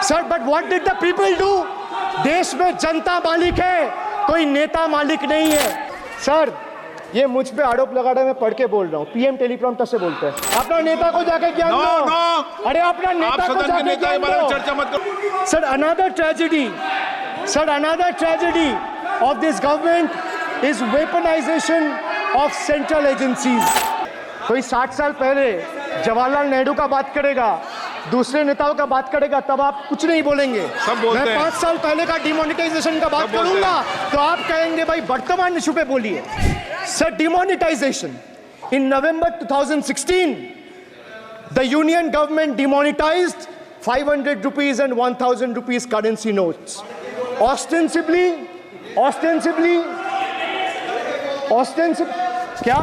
Sir but what did the people do? देश में जनता मालिक है, कोई नेता मालिक नहीं है। सर ये मुझ पे आरोप लगा रहे हैं, मैं पढ़ के बोल रहा हूँ, पीएम टेलीप्रॉम्प्टर से बोलते हैं। अपना नेता को जाके ज्ञान दो। अरे अपना नेता को जाके ज्ञान दो। चर्चा मत करो। Sir another tragedy of this government is weaponisation of central agencies. कोई 60 साल पहले जवाहरलाल नेहरू का बात करेगा, दूसरे नेताओं का बात करेगा, तब आप कुछ नहीं बोलेंगे। सब बोलते हैं। 5 साल पहले का डिमोनेटाइजेशन का बात करूंगा तो आप कहेंगे भाई वर्तमान इशू पे बोलिए। Sir demonetization in November 2016 the union government demonetized 500 rupees and 1000 rupees currency notes ostensibly क्या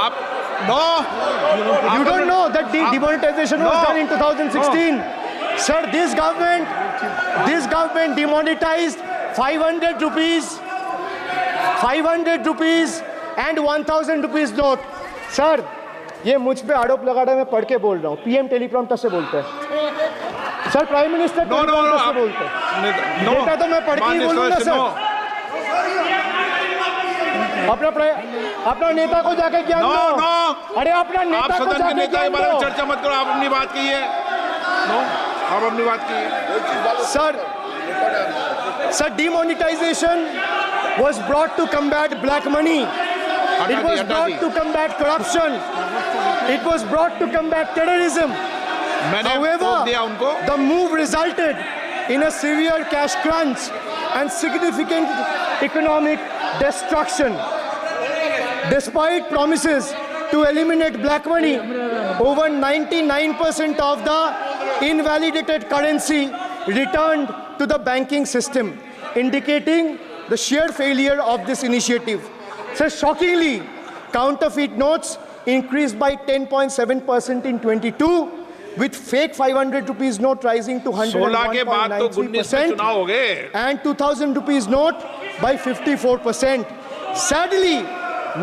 आप No, you don't know that the demonetization was done in 2016. Sir, this government demonetized 500 rupees and 1000 rupees note. Sir, ये मुझ पे आरोप लगा रहे हैं, मैं पढ़ के बोल रहा हूँ, पीएम टेलीप्रॉम्प्टर से बोलते हैं। सर प्राइम मिनिस्टर टेलीप्रॉम्प्टर से बोलते हैं। नेता तो मैं पढ़ के ही बोलूंगा सर। अपना नेता को जाके ज्ञान दो। अरे अपना नेता को जाके ज्ञान दो। चर्चा मत करो, आप अपनी बात कीजिए। आप अपनी बात कीजिए। Sir demonetization was brought to combat black money. It was brought to combat corruption. It was brought to combat terrorism. However, the move resulted in a severe cash crunch and significant economic destruction. Despite promises to eliminate black money, over 99% of the invalidated currency returned to the banking system, indicating the sheer failure of this initiative. So shockingly, counterfeit notes increased by 10.7% in 22, with fake 500 rupees note rising to 101.93% and 2000 rupees note by 54%. Sadly,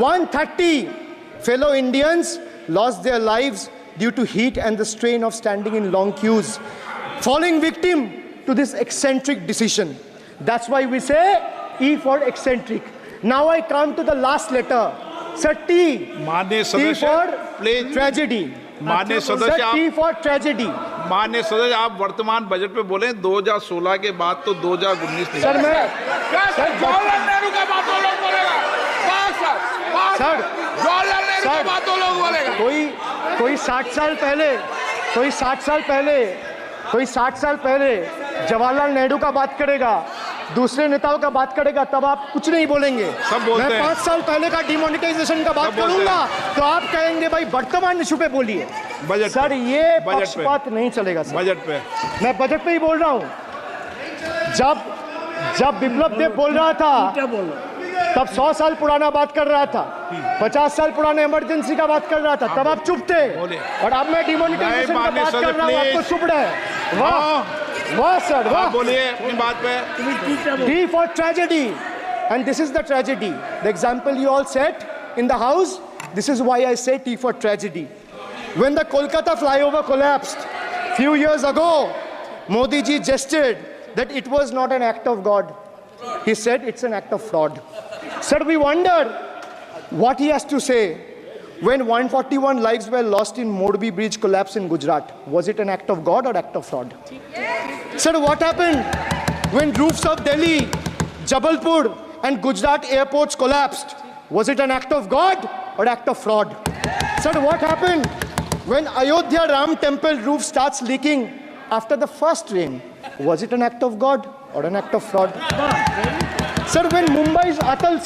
130 fellow Indians lost their lives due to heat and the strain of standing in long queues, falling victim to this eccentric decision. That's why we say E for eccentric. Now I come to the last letter. Sir, T. T for tragedy. माननीय सदस्य, T for tragedy. माननीय सदस्य, आप वर्तमान budget पे बोले 2016 के बाद तो 2019 नहीं। सर मैं जवाहरलाल नेहरू का बात वो लोग बोलेगा। सर जवाहरलाल नेहरू का बात वो लोग बोलेगा। कोई 60 साल पहले जवाहरलाल नेहरू का बात करेगा, दूसरे नेताओं का बात करेगा, तब आप कुछ नहीं बोलेंगे। सब बोलते हैं। 5 साल पहले का डिमोनेटाइजेशन का बात करूंगा तो आप कहेंगे भाई वर्तमान इशू पे बोलिए। सर ये पक्षपात नहीं चलेगा सर। बजट पे मैं बजट पे ही बोल रहा हूँ। जब विप्लव देव बोल रहा था तब 100 साल पुराना बात कर रहा था, 50 साल पुराने इमरजेंसी का बात कर रहा था, तब आप चुप थे। और अब मैं डिमोनेटाइजेशन का बात कर रहा हूँ, आपको चुप रहे। वाह सर, वाह। बोलिए अपनी बात पे। D for tragedy, and this is the tragedy. The example you all set in the house. This is why I say T for tragedy. When the Kolkata flyover collapsed few years ago, Modi ji gestured that it was not an act of God. He said it's an act of fraud. Sir, we wonder what he has to say when 141 lives were lost in Morbi bridge collapse in Gujarat. Was it an act of God or act of fraud? Sir, what happened when roofs of Delhi, Jabalpur and Gujarat airports collapsed? Was it an act of God or act of fraud? Sir, what happened when Ayodhya Ram temple roof starts leaking after the first rain? Was it an act of God or an act of fraud? Sir, when Mumbai's Atal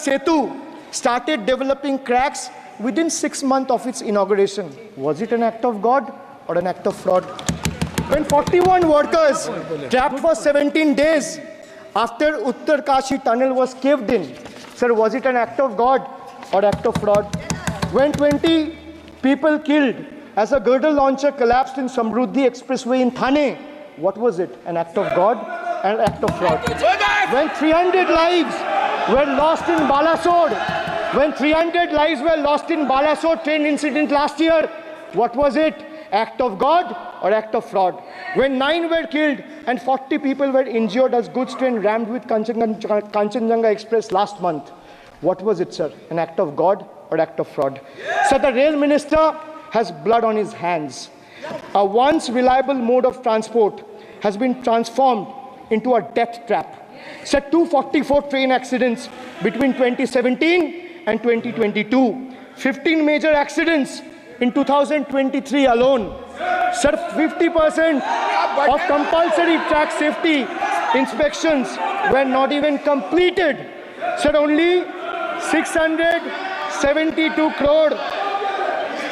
Setu started developing cracks within 6 months of its inauguration, was it an act of God or an act of fraud? When 41 workers trapped for 17 days after Uttarkashi tunnel was caved in, sir, was it an act of God or act of fraud? When 20 people killed as a girdle launcher collapsed in Samruddhi Expressway in Thane, what was it? An act of God and an act of fraud? When 300 lives were lost in Balasore train incident last year, what was it? act of God or act of fraud? When 9 were killed and 40 people were injured as goods train rammed with Kanchenjunga Express last month, what was it, sir? An act of God or act of fraud? So the rail minister has blood on his hands. A once reliable mode of transport has been transformed into a death trap. So 244 train accidents between 2017 and 2022. 15 major accidents in 2023 alone. Sir, 50% of compulsory track safety inspections were not even completed. Sir, only 672 crore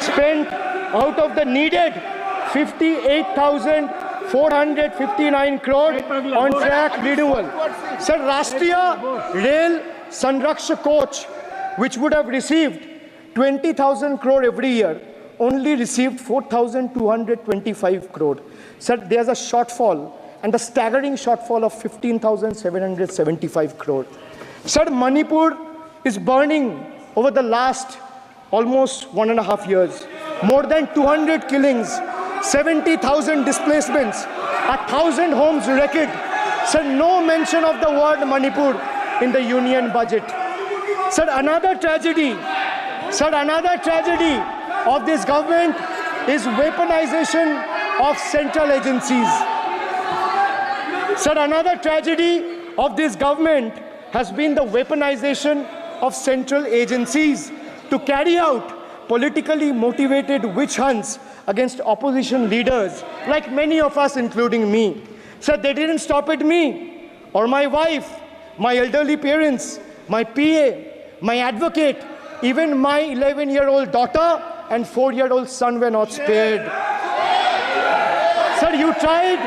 spent out of the needed 58,459 crore on track renewal. Sir, Rashtriya Rail Sanrakshak Coach, which would have received 20,000 crore every year, only received 4,225 crore. Sir, there's a shortfall, and a staggering shortfall of 15,775 crore. Sir, Manipur is burning over the last almost 1.5 years. More than 200 killings, 70,000 displacements, 1,000 homes wrecked. Sir, no mention of the word Manipur in the union budget. Sir, another tragedy of this government is weaponization of central agencies. Sir, another tragedy of this government has been the weaponization of central agencies to carry out politically motivated witch hunts against opposition leaders, like many of us, including me. Sir, they didn't stop at me or my wife, my elderly parents, my PA, my advocate, even my 11-year-old daughter and 4-year-old son were not spared. Sir, you tried.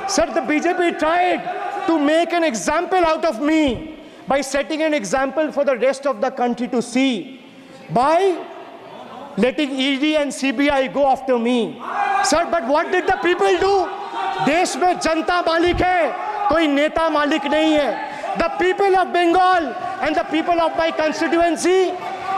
Sir, the BJP tried to make an example out of me by setting an example for the rest of the country to see, by letting ED and CBI go after me. Sir, but what did the people do? देश में जनता मालिक है, कोई नेता मालिक नहीं है. The people of Bengal and the people of my constituency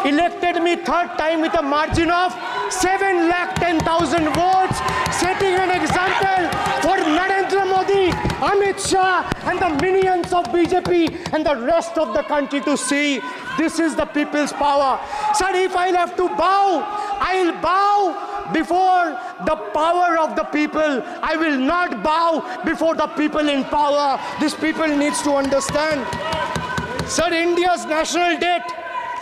elected me 3rd time with a margin of 710,000 votes, setting an example for Narendra Modi, Amit Shah and the minions of BJP and the rest of the country to see. This is the people's power. Sir, if I'll have to bow, I'll bow before the power of the people. I will not bow before the people in power. This people needs to understand. Sir, India's national debt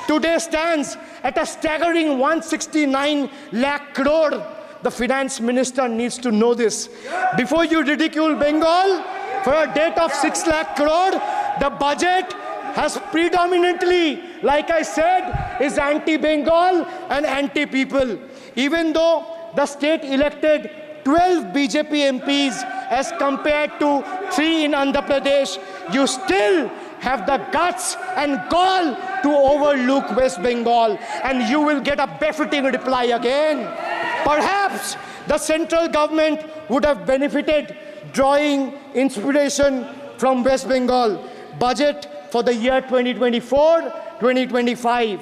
today stands at a staggering 169 lakh crore. The finance minister needs to know this. Before you ridicule Bengal for a debt of 6 lakh crore, the budget has predominantly, like I said, is anti-Bengal and anti-people. Even though the state elected 12 BJP MPs as compared to 3 in Andhra Pradesh, you still have the guts and gall to overlook West Bengal, and you will get a befitting reply again. Perhaps the central government would have benefited drawing inspiration from West Bengal budget for the year 2024-2025.